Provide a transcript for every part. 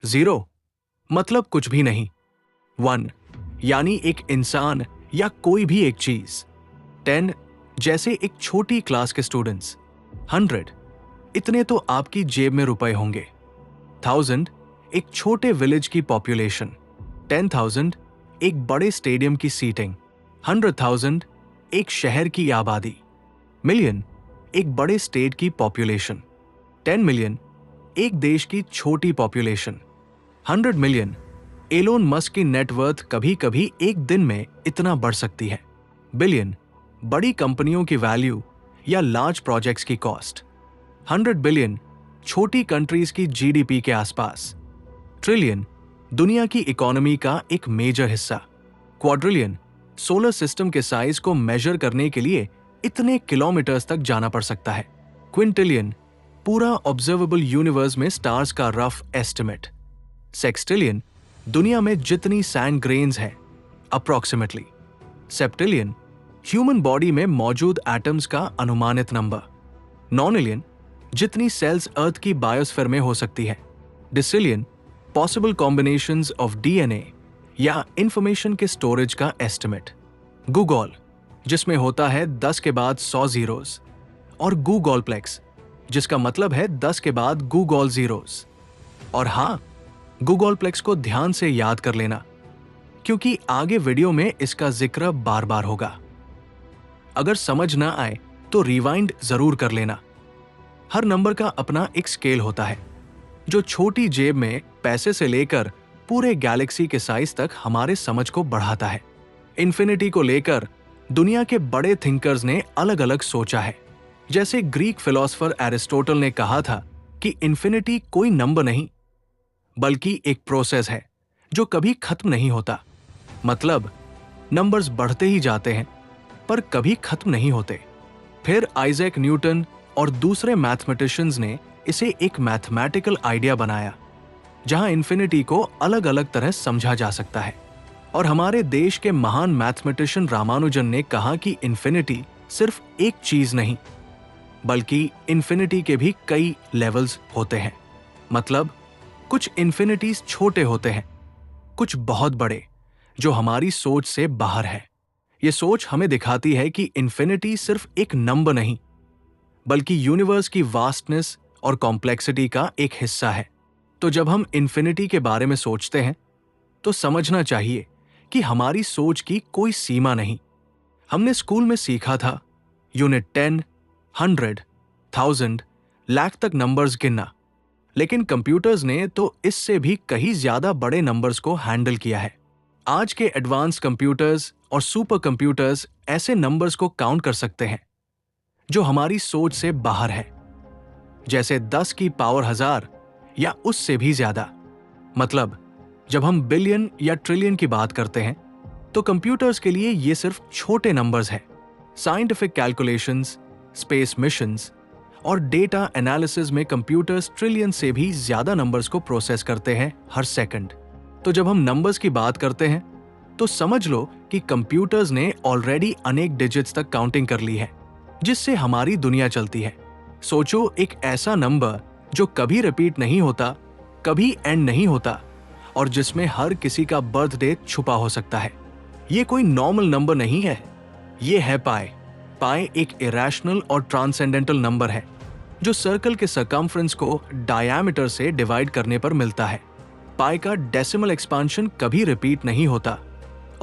0 मतलब कुछ भी नहीं। 1 यानी एक इंसान या कोई भी एक चीज। 10 जैसे एक छोटी क्लास के स्टूडेंट्स। 100 इतने तो आपकी जेब में रुपए होंगे। 1000 एक छोटे विलेज की पॉपुलेशन। 10,000 एक बड़े स्टेडियम की सीटिंग। 100,000 एक शहर की आबादी। मिलियन एक बड़े स्टेट की पॉपुलेशन। 10 मिलियन एक देश की छोटी पॉपुलेशन। 100 मिलियन एलोन मस्क की नेटवर्थ कभी कभी एक दिन में इतना बढ़ सकती है। बिलियन बड़ी कंपनियों की वैल्यू या लार्ज प्रोजेक्ट्स की कॉस्ट। 100 बिलियन छोटी कंट्रीज की जीडीपी के आसपास। ट्रिलियन दुनिया की इकोनॉमी का एक मेजर हिस्सा। क्वाड्रिलियन सोलर सिस्टम के साइज को मेजर करने के लिए इतने किलोमीटर्स तक जाना पड़ सकता है। क्विंटिलियन पूरा ऑब्जर्वेबल यूनिवर्स में स्टार्स का रफ एस्टिमेट। सेक्सटिलियन दुनिया में जितनी सैंड ग्रेन्स हैं अप्रॉक्सिमेटली। सेप्टिलियन ह्यूमन बॉडी में मौजूद एटम्स का अनुमानित नंबर। नॉनिलियन जितनी सेल्स अर्थ की बायोस्फीयर में हो सकती है। डिसिलियन पॉसिबल कॉम्बिनेशंस ऑफ डीएनए या इंफॉर्मेशन के स्टोरेज का एस्टिमेट। गूगॉल जिसमें होता है 10 के बाद 100 जीरोस, और गूगॉलप्लेक्स जिसका मतलब है 10 के बाद गूगॉल जीरोस। और हाँ, गूगॉलप्लेक्स को ध्यान से याद कर लेना क्योंकि आगे वीडियो में इसका जिक्र बार बार होगा। अगर समझ ना आए तो रिवाइंड जरूर कर लेना। हर नंबर का अपना एक स्केल होता है जो छोटी जेब में पैसे से लेकर पूरे गैलेक्सी के साइज तक हमारे समझ को बढ़ाता है। इन्फिनिटी को लेकर दुनिया के बड़े थिंकर्स ने अलग अलग सोचा है। जैसे ग्रीक फिलोसोफर एरिस्टोटल ने कहा था कि इन्फिनिटी कोई नंबर नहीं बल्कि एक प्रोसेस है जो कभी खत्म नहीं होता। मतलब नंबर्स बढ़ते ही जाते हैं पर कभी खत्म नहीं होते। फिर आइजैक न्यूटन और दूसरे मैथमेटिशियंस ने इसे एक मैथमेटिकल आइडिया बनाया जहां इन्फिनिटी को अलग अलग तरह समझा जा सकता है। और हमारे देश के महान मैथमेटिशियन रामानुजन ने कहा कि इन्फिनिटी सिर्फ एक चीज नहीं बल्कि इन्फिनिटी के भी कई लेवल्स होते हैं। मतलब कुछ इन्फिनिटीज छोटे होते हैं, कुछ बहुत बड़े जो हमारी सोच से बाहर है। ये सोच हमें दिखाती है कि इन्फिनिटी सिर्फ एक नंबर नहीं बल्कि यूनिवर्स की वास्टनेस और कॉम्प्लेक्सिटी का एक हिस्सा है। तो जब हम इन्फिनिटी के बारे में सोचते हैं तो समझना चाहिए कि हमारी सोच की कोई सीमा नहीं। हमने स्कूल में सीखा था यूनिट 10, 100, 1000, लाख तक नंबर्स गिनना, लेकिन कंप्यूटर्स ने तो इससे भी कहीं ज्यादा बड़े नंबर्स को हैंडल किया है। आज के एडवांस कंप्यूटर्स और सुपर कंप्यूटर्स ऐसे नंबर्स को काउंट कर सकते हैं जो हमारी सोच से बाहर है, जैसे 10 की पावर 1000 या उससे भी ज्यादा। मतलब जब हम बिलियन या ट्रिलियन की बात करते हैं तो कंप्यूटर्स के लिए ये सिर्फ छोटे नंबर्स हैं। साइंटिफिक कैलकुलेशंस, स्पेस मिशंस और डेटा एनालिसिस में कंप्यूटर्स ट्रिलियन से भी ज्यादा नंबर्स को प्रोसेस करते हैं हर सेकंड। तो जब हम नंबर्स की बात करते हैं तो समझ लो कि कंप्यूटर्स ने ऑलरेडी अनेक डिजिट्स तक काउंटिंग कर ली है जिससे हमारी दुनिया चलती है। सोचो एक ऐसा नंबर जो कभी रिपीट नहीं होता, कभी एंड नहीं होता और जिसमें हर किसी का बर्थडे छुपा हो सकता है। ये कोई नॉर्मल नंबर नहीं है, ये है पाई। पाई एक इरेशनल और ट्रांसेंडेंटल नंबर है जो सर्कल के सरकमफ्रेंस को डायमीटर से डिवाइड करने पर मिलता है। पाई का डेसिमल एक्सपांशन कभी रिपीट नहीं होता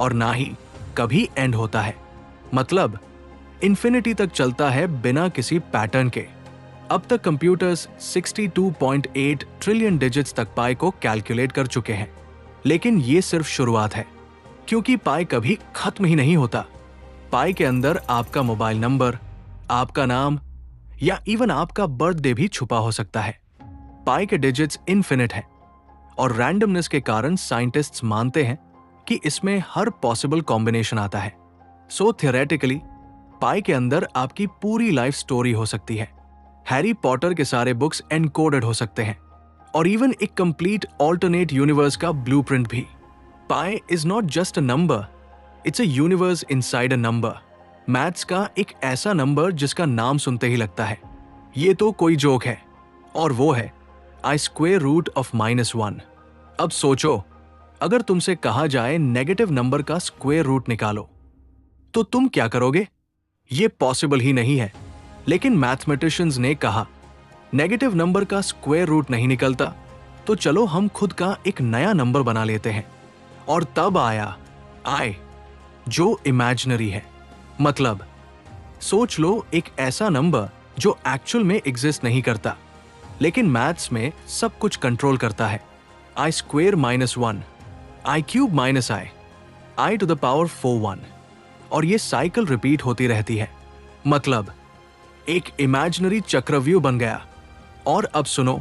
और ना ही कभी एंड होता है। मतलब इन्फिनिटी तक चलता है बिना किसी पैटर्न के। अब तक कंप्यूटर्स 62.8 ट्रिलियन डिजिट्स तक पाई को कैलकुलेट कर चुके हैं, लेकिन ये सिर्फ शुरुआत है क्योंकि पाई कभी खत्म ही नहीं होता। पाई के अंदर आपका मोबाइल नंबर, आपका नाम या इवन आपका बर्थडे भी छुपा हो सकता है। पाई के डिजिट्स इनफिनिट हैं और रैंडमनेस के कारण साइंटिस्ट्स मानते हैं कि इसमें हर पॉसिबल कॉम्बिनेशन आता है। सो थियोरेटिकली पाई के अंदर आपकी पूरी लाइफ स्टोरी हो सकती है। हैरी पॉटर के सारे बुक्स एनकोडेड हो सकते हैं और इवन एक कंप्लीट ऑल्टरनेट यूनिवर्स का ब्लूप्रिंट भी। Pi is not just a number, it's a universe inside a number. Maths का एक ऐसा नंबर जिसका नाम सुनते ही लगता है ये तो कोई जोक है, और वो है I square root of -1। अब सोचो, अगर तुमसे कहा जाए नेगेटिव नंबर का स्क्वायर रूट निकालो, तो तुम क्या करोगे? ये पॉसिबल ही नहीं है। लेकिन मैथमेटिशियंस ने कहा, नेगेटिव नंबर का स्क्वायर रूट नहीं निकलता, तो चलो हम खुद का एक नया नंबर बना लेते हैं। और तब आया आई, जो इमेजिनरी है। मतलब सोच लो, एक ऐसा नंबर जो एक्चुअल में एग्जिस्ट नहीं करता, लेकिन मैथ्स में सब कुछ कंट्रोल करता है। I square minus 1, i cube minus i to the power 4 1, और ये साइकिल रिपीट होती रहती है। मतलब एक इमेजिनरी चक्रव्यूह बन गया। और अब सुनो,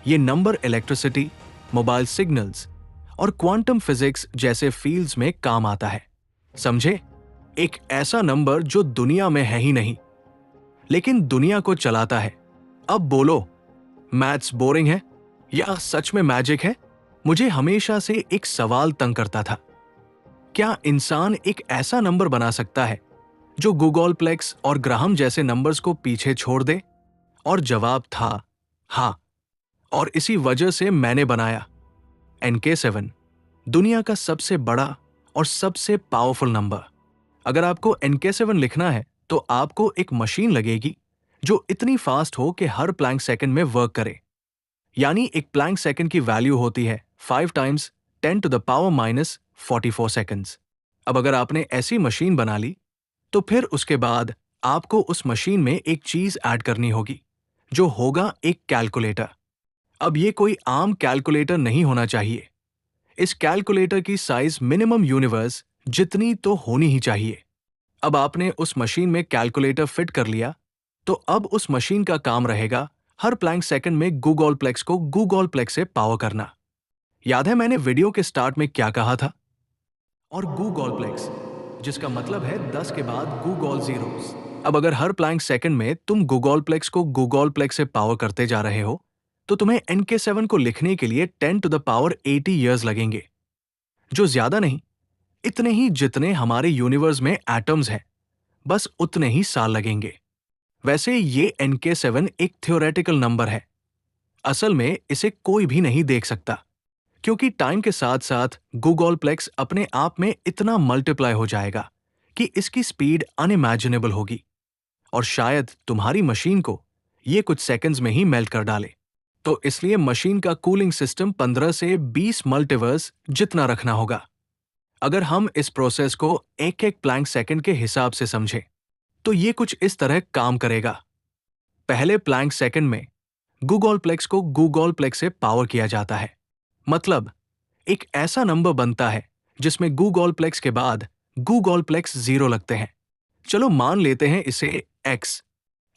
ये नंबर इलेक्ट्रिसिटी, मोबाइल सिग्नल्स और क्वांटम फिजिक्स जैसे फील्ड्स में काम आता है। समझे? एक ऐसा नंबर जो दुनिया में है ही नहीं, लेकिन दुनिया को चलाता है। अब बोलो, मैथ्स बोरिंग है या सच में मैजिक है? मुझे हमेशा से एक सवाल तंग करता था, क्या इंसान एक ऐसा नंबर बना सकता है जो गूगलप्लेक्स और ग्राहम जैसे नंबर्स को पीछे छोड़ दे? और जवाब था हाँ। और इसी वजह से मैंने बनाया NK7, दुनिया का सबसे बड़ा और सबसे पावरफुल नंबर। अगर आपको NK7 लिखना है तो आपको एक मशीन लगेगी जो इतनी फास्ट हो कि हर प्लैंक सेकंड में वर्क करे। यानी एक प्लैंक सेकंड की वैल्यू होती है 5 times 10 to the power minus 44 seconds. अब अगर आपने ऐसी मशीन बना ली, तो फिर उसके बाद आपको उस मशीन में एक चीज ऐड करनी होगी, जो होगा एक कैलकुलेटर। अब ये कोई आम कैलकुलेटर नहीं होना चाहिए। इस कैलकुलेटर की साइज मिनिमम यूनिवर्स जितनी तो होनी ही चाहिए। अब आपने उस मशीन में कैलकुलेटर फिट कर लिया, तो अब उस मशीन का काम रहेगा हर प्लैंक सेकंड में गूगलप्लेक्स को गूगलप्लेक्स से पावर करना। याद है मैंने वीडियो के स्टार्ट में क्या कहा था? और गूगलप्लेक्स, जिसका मतलब है 10 के बाद गूगल जीरोस। अब अगर हर प्लैंक सेकंड में तुम गूगलप्लेक्स को गूगलप्लेक्स से पावर करते जा रहे हो, तो तुम्हें NK7 को लिखने के लिए 10 टू द पावर 80 ईयर्स लगेंगे, जो ज्यादा नहीं, इतने ही जितने हमारे यूनिवर्स में एटम्स हैं, बस उतने ही साल लगेंगे। वैसे ये NK7 एक थ्योरेटिकल नंबर है। असल में इसे कोई भी नहीं देख सकता, क्योंकि टाइम के साथ साथ गूगलप्लेक्स अपने आप में इतना मल्टीप्लाई हो जाएगा कि इसकी स्पीड अनइमेजिनेबल होगी, और शायद तुम्हारी मशीन को ये कुछ सेकंड्स में ही मेल्ट कर डाले। तो इसलिए मशीन का कूलिंग सिस्टम 15 से 20 मल्टीवर्स जितना रखना होगा। अगर हम इस प्रोसेस को एक एक प्लैंक सेकंड के हिसाब से समझें, तो ये कुछ इस तरह काम करेगा। पहले प्लैंक सेकंड में गूगलप्लेक्स को गूगलप्लेक्स से पावर किया जाता है। मतलब एक ऐसा नंबर बनता है जिसमें गूगलप्लेक्स के बाद गूगलप्लेक्स 0 लगते हैं। चलो मान लेते हैं इसे x।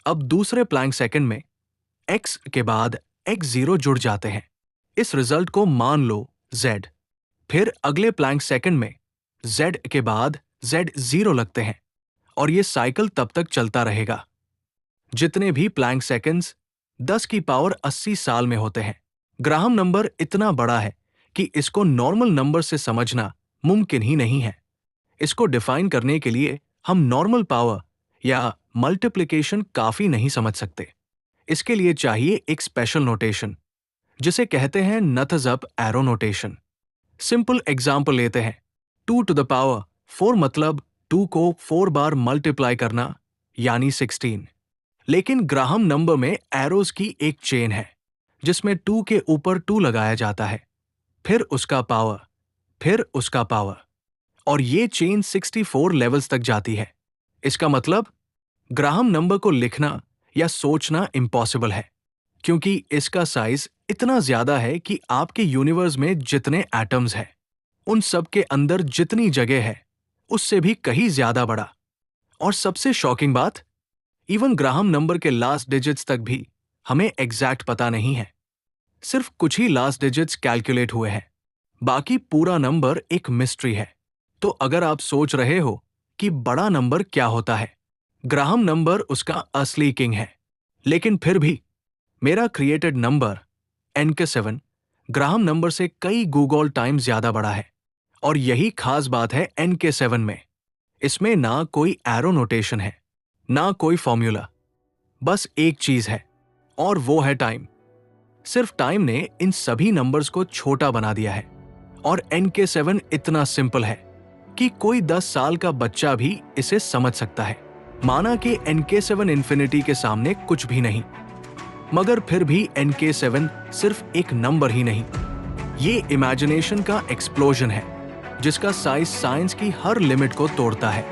अब दूसरे प्लैंक सेकंड में x के बाद x0 जुड़ जाते हैं। इस रिजल्ट को मान लो z। फिर अगले प्लैंक सेकंड में z के बाद z0 लगते हैं, और ये साइकिल तब तक चलता रहेगा जितने भी प्लैंक सेकंड्स 10 की पावर 80 साल में होते हैं। ग्राहम नंबर इतना बड़ा है कि इसको नॉर्मल नंबर से समझना मुमकिन ही नहीं है। इसको डिफाइन करने के लिए हम नॉर्मल पावर या मल्टीप्लिकेशन काफी नहीं समझ सकते। इसके लिए चाहिए एक स्पेशल नोटेशन, जिसे कहते हैं Knuth's up arrow notation. Simple example लेते हैं। 2 टू द पावर 4 मतलब 2 को 4 बार मल्टीप्लाई करना, यानी 16। लेकिन ग्राहम नंबर में एरोज की एक चेन है, जिसमें 2 के ऊपर 2 लगाया जाता है, फिर उसका पावर, फिर उसका पावर, और ये चेन 64 लेवल्स तक जाती है। इसका मतलब ग्राहम नंबर को लिखना या सोचना इम्पॉसिबल है, क्योंकि इसका साइज इतना ज्यादा है कि आपके यूनिवर्स में जितने एटम्स हैं, उन सब के अंदर जितनी जगह है, उससे भी कहीं ज्यादा बड़ा। और सबसे शॉकिंग बात, इवन ग्राहम नंबर के लास्ट डिजिट्स तक भी हमें एग्जैक्ट पता नहीं है। सिर्फ कुछ ही लास्ट डिजिट्स कैलकुलेट हुए हैं, बाकी पूरा नंबर एक मिस्ट्री है। तो अगर आप सोच रहे हो कि बड़ा नंबर क्या होता है, ग्राहम नंबर उसका असली किंग है। लेकिन फिर भी मेरा created number NK7 Graham number से कई गूगल टाइम ज्यादा बड़ा है। और यही खास बात है NK7 में। इसमें ना कोई एरो नोटेशन है, ना कोई फॉर्मूला, बस एक चीज है, और वो है टाइम। सिर्फ टाइम ने इन सभी नंबर्स को छोटा बना दिया है और NK7 इतना सिंपल है कि कोई 10 साल का बच्चा भी इसे समझ सकता है। माना कि NK7 इन्फिनिटी के सामने कुछ भी नहीं, मगर फिर भी NK7 सिर्फ एक नंबर ही नहीं, ये इमेजिनेशन का एक्सप्लोजन है जिसका साइज साइंस की हर लिमिट को तोड़ता है।